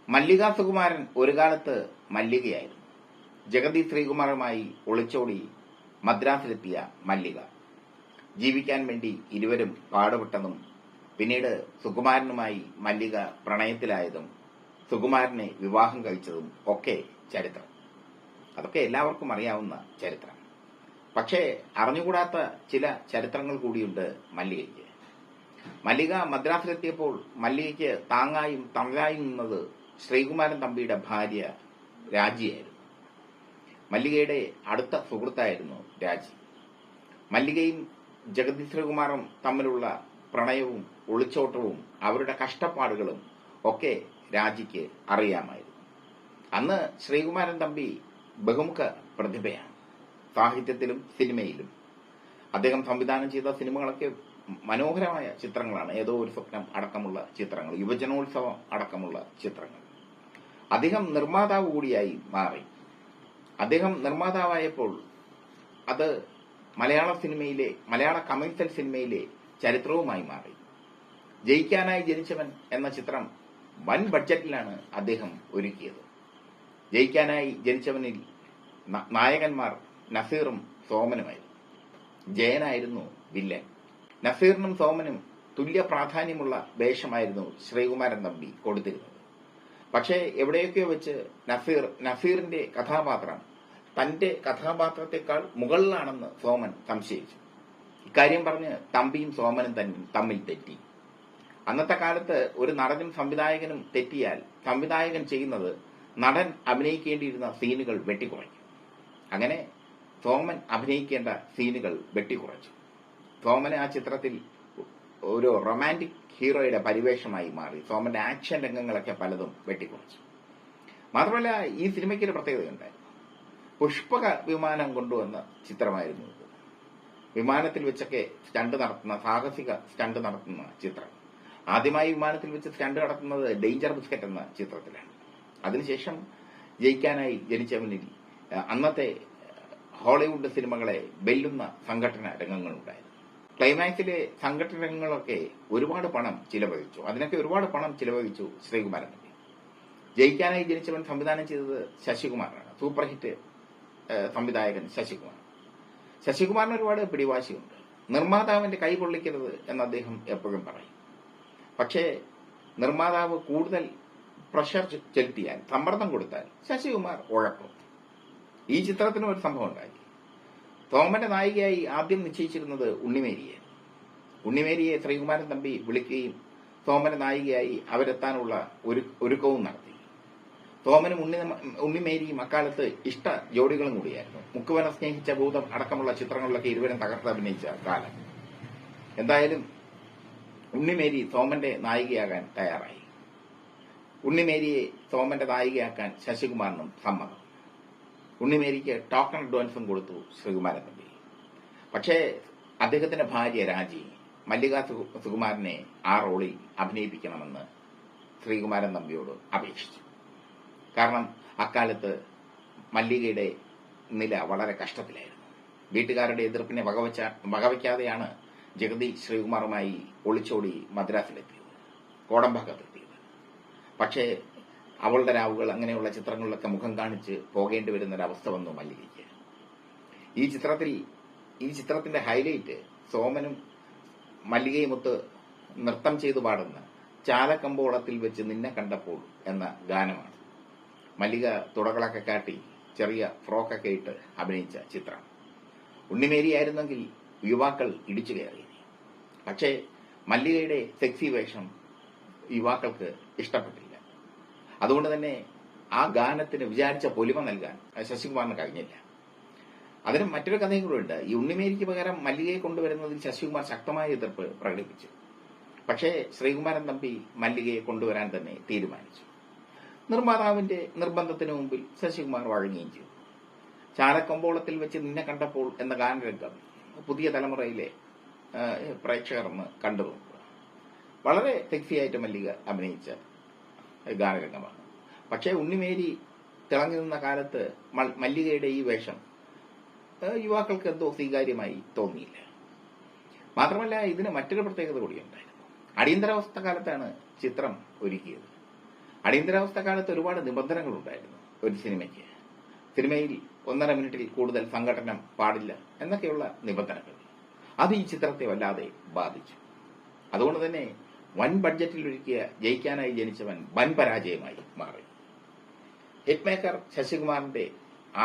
മല്ലിക സുകുമാരൻ ഒരു കാലത്ത് മല്ലികയായിരുന്നു. ജഗതി ശ്രീകുമാറുമായി ഒളിച്ചോടി മദ്രാസിലെത്തിയ മല്ലിക ജീവിക്കാൻ വേണ്ടി ഇരുവരും പാടുപെട്ടതും പിന്നീട് സുകുമാരനുമായി മല്ലിക പ്രണയത്തിലായതും സുകുമാരനെ വിവാഹം കഴിച്ചതും ഒക്കെ ചരിത്രം. അതൊക്കെ എല്ലാവർക്കും അറിയാവുന്ന ചരിത്രം. പക്ഷേ അറിഞ്ഞുകൂടാത്ത ചില ചരിത്രങ്ങൾ കൂടിയുണ്ട് മല്ലികയ്ക്ക്. മല്ലിക മദ്രാസിലെത്തിയപ്പോൾ മല്ലികയ്ക്ക് താങ്ങായും തണലായും നിന്നത് ശ്രീകുമാരൻ തമ്പിയുടെ ഭാര്യ രാജിയായിരുന്നു. മല്ലികയുടെ അടുത്ത സുഹൃത്തായിരുന്നു രാജി. മല്ലികയും ജഗതി ശ്രീകുമാറും തമ്മിലുള്ള പ്രണയവും ഒളിച്ചോട്ടവും അവരുടെ കഷ്ടപ്പാടുകളും ഒക്കെ രാജിക്ക് അറിയാമായിരുന്നു. അന്ന് ശ്രീകുമാരൻ തമ്പി ബഹുമുഖ പ്രതിഭയാണ്. സാഹിത്യത്തിലും സിനിമയിലും അദ്ദേഹം സംവിധാനം ചെയ്ത സിനിമകളൊക്കെ മനോഹരമായ ചിത്രങ്ങളാണ്. ഏതോ ഒരു സ്വപ്നം അടക്കമുള്ള ചിത്രങ്ങൾ, യുവജനോത്സവം അടക്കമുള്ള ചിത്രങ്ങൾ. അദ്ദേഹം നിർമ്മാതാവ് കൂടിയായി മാറി. അദ്ദേഹം നിർമ്മാതാവായപ്പോൾ അത് മലയാള കമേഴ്സ്യൽ സിനിമയിലെ ചരിത്രവുമായി മാറി. ജയിക്കാനായി ജനിച്ചവൻ എന്ന ചിത്രം വൻ ബഡ്ജറ്റിലാണ് അദ്ദേഹം ഒരുക്കിയത്. ജയിക്കാനായി ജനിച്ചവനിൽ നായകന്മാർ നസീറും സോമനുമായിരുന്നു. ജയനായിരുന്നു വില്ലൻ. നസീറിനും സോമനും തുല്യ പ്രാധാന്യമുള്ള വേഷമായിരുന്നു ശ്രീകുമാരൻ തമ്പി കൊടുത്തിരുന്നത്. പക്ഷേ എവിടെയൊക്കെയോ വെച്ച് നസീറിന്റെ കഥാപാത്രം തന്റെ കഥാപാത്രത്തെക്കാൾ മുകളിലാണെന്ന് സോമൻ സംശയിച്ചു. ഇക്കാര്യം പറഞ്ഞ് തമ്പിയും സോമനും തമ്മിൽ തെറ്റി. അന്നത്തെ കാലത്ത് ഒരു നടനും സംവിധായകനും തെറ്റിയാൽ സംവിധായകൻ ചെയ്യുന്നത് നടൻ അഭിനയിക്കേണ്ടിയിരുന്ന സീനുകൾ വെട്ടിക്കുറയ്ക്കും. അങ്ങനെ സോമൻ അഭിനയിക്കേണ്ട സീനുകൾ വെട്ടിക്കുറച്ചു. സോമന് ആ ചിത്രത്തിൽ ഒരു റൊമാന്റിക് ഹീറോയുടെ പരിവേഷമായി മാറി. സോമന്റെ ആക്ഷൻ രംഗങ്ങളൊക്കെ പലതും വെട്ടിക്കുറച്ചു. മാത്രമല്ല, ഈ സിനിമയ്ക്ക് ഒരു പ്രത്യേകതയുണ്ടായിരുന്നു. പുഷ്പക വിമാനം കൊണ്ടുവന്ന ചിത്രമായിരുന്നു ഇത്. വിമാനത്തിൽ വെച്ചൊക്കെ സാഹസിക സ്റ്റണ്ട് നടത്തുന്ന ചിത്രം. ആദ്യമായി വിമാനത്തിൽ വെച്ച് സ്റ്റണ്ട് നടത്തുന്നത് ഡേഞ്ചർ ബിസ്ക്കറ്റ് എന്ന ചിത്രത്തിലാണ്. അതിനുശേഷം ജയിക്കാനായി ജനിച്ചവനിൽ അന്നത്തെ ഹോളിവുഡ് സിനിമകളെ വെല്ലുന്ന സംഘടന രംഗങ്ങളുണ്ടായിരുന്നു. ക്ലൈമാക്സിലെ സംഘടന രംഗങ്ങളൊക്കെ ഒരുപാട് പണം ചിലവഴിച്ചു. അതിനൊക്കെ ഒരുപാട് പണം ചിലവഴിച്ചു ശ്രീകുമാരൻ തമ്പി. ജയിക്കാനായി ജനിച്ചവൻ സംവിധാനം ചെയ്തത് ശശികുമാറാണ്. സൂപ്പർ ഹിറ്റ് സംവിധായകൻ ശശികുമാർ. ശശികുമാറിന് ഒരുപാട് പിടിവാശിയുണ്ട്. നിർമ്മാതാവിന്റെ കൈ പൊള്ളിക്കരുത് എന്ന് അദ്ദേഹം എപ്പോഴും പറയും. പക്ഷേ നിർമ്മാതാവ് കൂടുതൽ പ്രഷർ ചെലുത്തിയാൽ, സമ്മർദ്ദം കൊടുത്താൽ ശശികുമാർ ഉഴക്കും. ഈ ചിത്രത്തിനും ഒരു സംഭവം ഉണ്ടായി. സോമന്റെ നായികയായി ആദ്യം നിശ്ചയിച്ചിരുന്നത് ഉണ്ണിമേരിയെ. ഉണ്ണിമേരിയെ ശ്രീകുമാരൻ തമ്പി വിളിക്കുകയും സോമന്റെ നായികയായി അവരെത്താനുള്ള ഒരുക്കവും നടത്തി. സോമനും ഉണ്ണിമേരിയും അക്കാലത്ത് ഇഷ്ട ജോഡികളും കൂടിയായിരുന്നു. മുക്കുവനെ സ്നേഹിച്ച ഭൂതം അടക്കമുള്ള ചിത്രങ്ങളിലൊക്കെ ഇരുവരും തകർത്ത് അഭിനയിച്ച കാലം. എന്തായാലും ഉണ്ണിമേരി സോമന്റെ നായികയാകാൻ തയ്യാറായി. ഉണ്ണിമേരിയെ സോമന്റെ നായികയാക്കാൻ ശശികുമാറിനും സമ്മതം. ഉണ്ണിമേരിക്ക് ടോക്കൺ അഡ്വാൻസും കൊടുത്തു ശ്രീകുമാരൻ തമ്പി. പക്ഷേ അദ്ദേഹത്തിന്റെ ഭാര്യ രാജി മല്ലിക സുകുമാരനെ ആ റോളിൽ അഭിനയിപ്പിക്കണമെന്ന് ശ്രീകുമാരൻ തമ്പിയോട് അപേക്ഷിച്ചു. കാരണം അക്കാലത്ത് മല്ലികയുടെ നില വളരെ കഷ്ടത്തിലായിരുന്നു. വീട്ടുകാരുടെ എതിർപ്പിനെ വകവയ്ക്കാതെയാണ് ജഗതി ശ്രീകുമാറുമായി ഒളിച്ചോടി മദ്രാസിലെത്തിയത്, കോടമ്പാക്കത്തെത്തിയത്. പക്ഷേ അവളുടെ രാവുകൾ അങ്ങനെയുള്ള ചിത്രങ്ങളിലൊക്കെ മുഖം കാണിച്ച് പോകേണ്ടി വരുന്നൊരവസ്ഥ വന്നു മല്ലികയ്ക്ക്. ഈ ചിത്രത്തിന്റെ ഹൈലൈറ്റ് സോമനും മല്ലികയുമൊത്ത് നൃത്തം ചെയ്തു പാടുന്ന ചാലക്കമ്പോളത്തിൽ വെച്ച് നിന്നെ കണ്ടപ്പോൾ എന്ന ഗാനമാണ്. മല്ലിക തുടകളൊക്കെ കാട്ടി ചെറിയ ഫ്രോക്കൊക്കെ ഇട്ട് അഭിനയിച്ച ചിത്രം. ഉണ്ണിമേരിയായിരുന്നെങ്കിൽ യുവാക്കൾ ഇടിച്ചു കയറി. പക്ഷേ മല്ലികയുടെ സെക്സി വേഷം യുവാക്കൾക്ക് ഇഷ്ടപ്പെട്ടില്ല. അതുകൊണ്ട് തന്നെ ആ ഗാനത്തിന് വിചാരിച്ച പൊലിമ നൽകാൻ ശശികുമാറിന് കഴിഞ്ഞില്ല. അതിന് മറ്റൊരു കഥയും കൂടെ ഉണ്ട്. ഈ ഉണ്ണിമേരിക്ക് പകരം മല്ലികയെ കൊണ്ടുവരുന്നതിൽ ശശികുമാർ ശക്തമായ എതിർപ്പ് പ്രകടിപ്പിച്ചു. പക്ഷേ ശ്രീകുമാരൻ തമ്പി മല്ലികയെ കൊണ്ടുവരാൻ തന്നെ തീരുമാനിച്ചു. നിർമ്മാതാവിന്റെ നിർബന്ധത്തിന് മുമ്പിൽ ശശികുമാർ വഴങ്ങുകയും ചെയ്തു. ചാലക്കമ്പോളത്തിൽ വെച്ച് നിന്നെ കണ്ടപ്പോൾ എന്ന ഗാനരംഗം പുതിയ തലമുറയിലെ പ്രേക്ഷകർ കണ്ടു നോക്കുക. വളരെ സെക്സിയായിട്ട് മല്ലിക അഭിനയിച്ച ഗാനരംഗമാണ്. പക്ഷേ ഉണ്ണിമേരി തിളങ്ങി നിന്ന കാലത്ത് മല്ലികയുടെ ഈ വേഷം യുവാക്കൾക്ക് എന്തോ സ്വീകാര്യമായി തോന്നിയില്ല. മാത്രമല്ല, ഇതിന് മറ്റൊരു പ്രത്യേകത കൂടിയുണ്ടായിരുന്നു. അടിയന്തരാവസ്ഥ കാലത്താണ് ചിത്രം ഒരുക്കിയത്. അടിയന്തരാവസ്ഥ കാലത്ത് ഒരുപാട് നിബന്ധനകളുണ്ടായിരുന്നു ഒരു സിനിമയ്ക്ക്. സിനിമയിൽ 1.5 മിനിറ്റിൽ കൂടുതൽ സംഘട്ടനം പാടില്ല എന്നൊക്കെയുള്ള നിബന്ധനകൾ. അത് ഈ ചിത്രത്തെ വല്ലാതെ ബാധിച്ചു. അതുകൊണ്ട് തന്നെ വൻ ബഡ്ജറ്റിൽ ഒരുക്കിയ ജയിക്കാനായി ജനിച്ചവൻ വൻ പരാജയമായി മാറി. ഹിറ്റ് മേക്കർ ശശികുമാറിന്റെ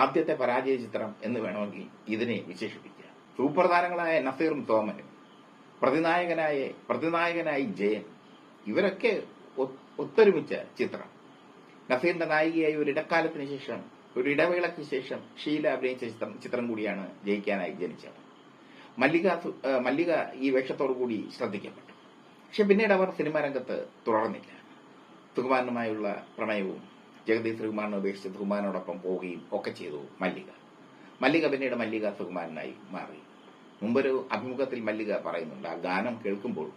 ആദ്യത്തെ പരാജയ ചിത്രം എന്ന് വേണമെങ്കിൽ ഇതിനെ വിശേഷിപ്പിക്കാം. സൂപ്പർ താരങ്ങളായ നസീറും സോമനും, പ്രതിനായകനായി ജയൻ, ഇവരൊക്കെ ഒത്തൊരുമിച്ച ചിത്രം. നസീറിന്റെ നായികയായി ഒരു ഇടവേളയ്ക്ക് ശേഷം ഷീല അഭിനയിച്ച ചിത്രം കൂടിയാണ് ജയിക്കാനായി ജനിച്ചത്. മല്ലിക ഈ വേഷത്തോടുകൂടി ശ്രദ്ധിക്കപ്പെട്ടു. പക്ഷെ പിന്നീട് അവർ സിനിമാ രംഗത്ത് തുടർന്നില്ല. സുകുമാരനുമായുള്ള പ്രണയവും ജഗദീഷ് ശ്രീകുമാറിനെ ഉപേക്ഷിച്ച് സുകുമാരനോടൊപ്പം പോവുകയും ഒക്കെ ചെയ്തു മല്ലിക പിന്നീട് സുകുമാരനായി മാറി. മുമ്പൊരു അഭിമുഖത്തിൽ മല്ലിക പറയുന്നുണ്ട്, ആ ഗാനം കേൾക്കുമ്പോൾ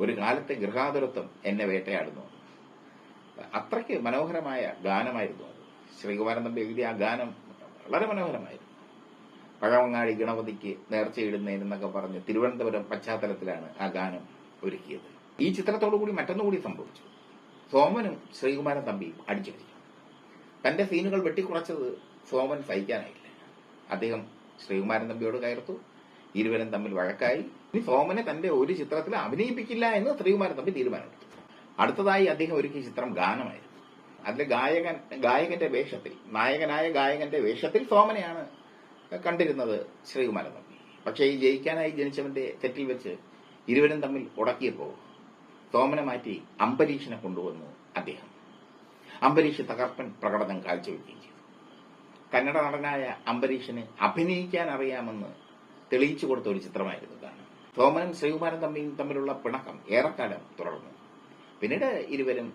ഒരു കാലത്തെ ഗൃഹാതുരത്വം എന്നെ വേട്ടയാടുന്നു. അത്രയ്ക്ക് മനോഹരമായ ഗാനമായിരുന്നു അത്. ശ്രീകുമാരൻ തമ്പി എഴുതിയ ആ ഗാനം വളരെ മനോഹരമായിരുന്നു. പഴവങ്ങാടി ഗണപതിക്ക് നേർച്ചയിടുന്നതിനെന്നൊക്കെ പറഞ്ഞ് തിരുവനന്തപുരം പശ്ചാത്തലത്തിലാണ് ആ ഗാനം ഒരുക്കിയത്. ഈ ചിത്രത്തോടുകൂടി മറ്റൊന്നുകൂടി സംഭവിച്ചു. സോമനും ശ്രീകുമാരൻ തമ്പിയും അടിച്ചു പിടിച്ചു. തന്റെ സീനുകൾ വെട്ടിക്കുറച്ചത് സോമൻ സഹിക്കാനായില്ല. അദ്ദേഹം ശ്രീകുമാരൻ തമ്പിയോട് കയർത്തു. ഇരുവരും തമ്മിൽ വഴക്കായി. ഇനി സോമനെ തന്റെ ഒരു ചിത്രത്തിൽ അഭിനയിപ്പിക്കില്ല എന്ന് ശ്രീകുമാരൻ തമ്പി തീരുമാനമെടുത്തു. അടുത്തതായി അദ്ദേഹം ഒരുക്കിയ ചിത്രം ഗാനമായിരുന്നു. അതിലെ ഗായകന്റെ വേഷത്തിൽ, നായകനായ ഗായകന്റെ വേഷത്തിൽ സോമനെയാണ് കണ്ടിരുന്നത് ശ്രീകുമാരൻ തമ്പി. പക്ഷേ ഈ ജയിക്കാനായി ജനിച്ചവന്റെ തെറ്റിൽ വെച്ച് ഇരുവരും തമ്മിൽ ഉടക്കിയപ്പോൾ സോമനെ മാറ്റി അംബരീഷിനെ കൊണ്ടുവന്നു അദ്ദേഹം. അംബരീഷ് തകർപ്പൻ പ്രകടനം കാഴ്ചവെക്കുകയും ചെയ്തു. കന്നഡ നടനായ അംബരീഷിന് അഭിനയിക്കാൻ അറിയാമെന്ന് തെളിയിച്ചു കൊടുത്ത ഒരു ചിത്രമായിരുന്നു ഗാനം. സോമനും ശ്രീകുമാരൻ തമ്മിലുള്ള പിണക്കം ഏറെക്കാലം തുടർന്നു. പിന്നീട് ഇരുവരും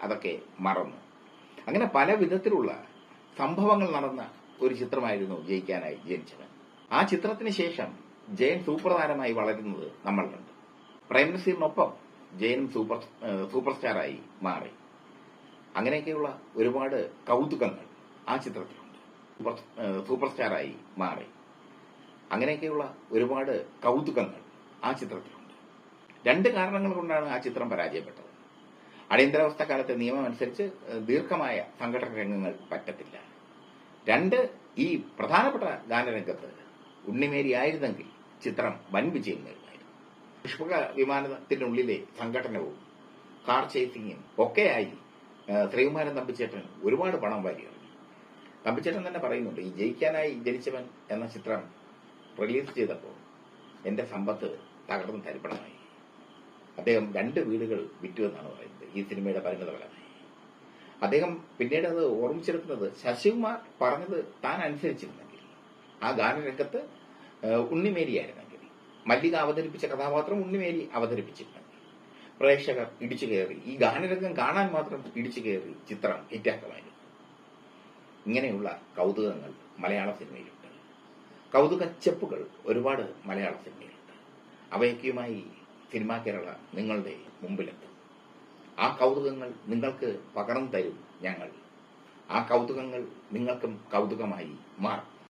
അതൊക്കെ മറന്നു. അങ്ങനെ പല വിധത്തിലുള്ള സംഭവങ്ങൾ നടന്ന ഒരു ചിത്രമായിരുന്നു ജയിക്കാനായി ജനിച്ചവൻ. ആ ചിത്രത്തിന് ശേഷം ജയൻ സൂപ്പർ താരമായി വളരുന്നത് നമ്മൾ കണ്ടു. പ്രേം നസീറിനൊപ്പം ജയനും സൂപ്പർ സ്റ്റാറായി മാറി. അങ്ങനെയൊക്കെയുള്ള ഒരുപാട് കൗതുകങ്ങൾ ആ ചിത്രത്തിലുണ്ട്. സൂപ്പർ സ്റ്റാറായി മാറി. അങ്ങനെയൊക്കെയുള്ള ഒരുപാട് കൗതുകങ്ങൾ ആ ചിത്രത്തിലുണ്ട്. 2 കാരണങ്ങൾ കൊണ്ടാണ് ആ ചിത്രം പരാജയപ്പെട്ടത്. അടിയന്തരാവസ്ഥ കാലത്തെ നിയമം അനുസരിച്ച് ദീർഘമായ സംഘടന രംഗങ്ങൾ പറ്റത്തില്ല. 2, ഈ പ്രധാനപ്പെട്ട ഗാനരംഗത്ത് ഉണ്ണിമേരി ആയിരുന്നെങ്കിൽ ചിത്രം വൻ വിജയം നേടുമായിരുന്നു. പുഷ്പക വിമാനത്തിനുള്ളിലെ സംഘടനവും കാർ ചേസിങ്ങും ഒക്കെയായി ശ്രീകുമാരൻ തമ്പിച്ചേട്ടൻ ഒരുപാട് പണം വാരിയെറിഞ്ഞു. തമ്പിച്ചേട്ടൻ തന്നെ പറയുന്നുണ്ട്, ഈ ജയിക്കാനായി ജനിച്ചവൻ എന്ന ചിത്രം റിലീസ് ചെയ്തപ്പോൾ എന്റെ സമ്പത്ത് തകർന്ന് തരിപ്പണമായി. അദ്ദേഹം 2 വീടുകൾ വിറ്റുവെന്നാണ് പറയുന്നത് ഈ സിനിമയുടെ പരിണിത ഫലമായി. അദ്ദേഹം പിന്നീട് അത് ഓർമ്മിച്ചെടുക്കുന്നത്, ശശികുമാർ പറഞ്ഞത് താൻ അനുസരിച്ചിരുന്നെങ്കിൽ, ആ ഗാനരംഗത്ത് ഉണ്ണിമേരിയായിരുന്നെങ്കിൽ, മല്ലിക അവതരിപ്പിച്ച കഥാപാത്രം ഉണ്ണിമേരി അവതരിപ്പിച്ചിരുന്നെങ്കിൽ, പ്രേക്ഷകർ ഇടിച്ചു കയറി, ഈ ഗാനരംഗം കാണാൻ മാത്രം ഇടിച്ചു കയറി ചിത്രം ഹിറ്റാക്കുമായിരുന്നു. ഇങ്ങനെയുള്ള കൗതുകങ്ങൾ മലയാള സിനിമയിലുണ്ട്. കൗതുക ചെപ്പുകൾ ഒരുപാട് മലയാള സിനിമയിലുണ്ട്. അവയൊക്കെയുമായി സിനിമാ കേരള നിങ്ങളുടെ മുമ്പിലെത്തും. ആ കൗതുകങ്ങൾ നിങ്ങൾക്ക് പകർന്നു തരും ഞങ്ങൾ. ആ കൗതുകങ്ങൾ നിങ്ങൾക്കും കൗതുകമായി മാറും.